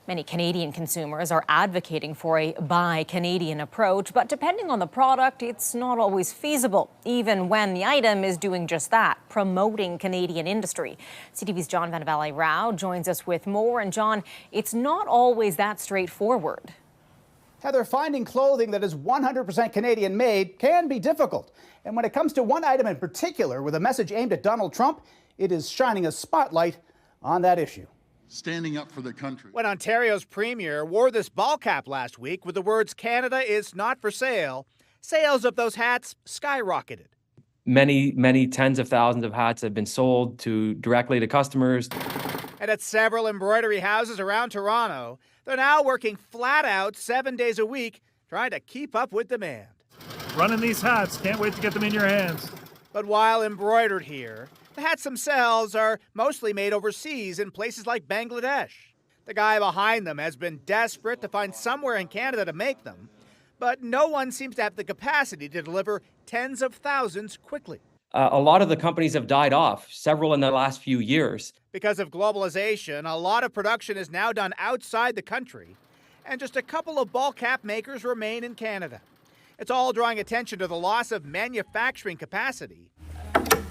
Many Canadian consumers are advocating for a Buy Canadian approach, but depending on the product, it's not always feasible, even when the item is doing just that, promoting Canadian industry. CTV's John Vennavally-Rao joins us with more. And John, it's not always that straightforward. Heather, finding clothing that is 100% Canadian made can be difficult. And when it comes to one item in particular with a message aimed at Donald Trump, it is shining a spotlight on that issue. Standing up for the country. When Ontario's premier wore this ball cap last week with the words "Canada is not for sale," sales of those hats skyrocketed. Many tens of thousands of hats have been sold directly to customers. And at several embroidery houses around Toronto, they're now working flat out 7 days a week, trying to keep up with demand. Running these hats, can't wait to get them in your hands. But while embroidered here, the hats themselves are mostly made overseas in places like Bangladesh. The guy behind them has been desperate to find somewhere in Canada to make them, but no one seems to have the capacity to deliver tens of thousands quickly. A lot of the companies have died off, several in the last few years. Because of globalization, a lot of production is now done outside the country, and just a couple of ball cap makers remain in Canada. It's all drawing attention to the loss of manufacturing capacity.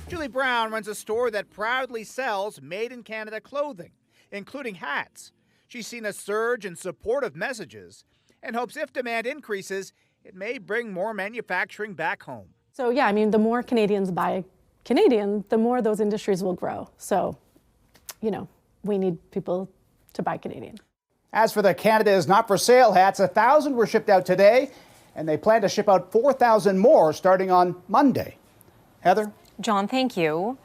Julie Brown runs a store that proudly sells made-in-Canada clothing, including hats. She's seen a surge in supportive messages and hopes if demand increases, it may bring more manufacturing back home. So yeah, I mean, the more Canadians buy Canadian, the more those industries will grow. So, we need people to buy Canadian. As for the Canada is not for sale hats, 1,000 were shipped out today, and they plan to ship out 4,000 more starting on Monday. Heather? John, thank you.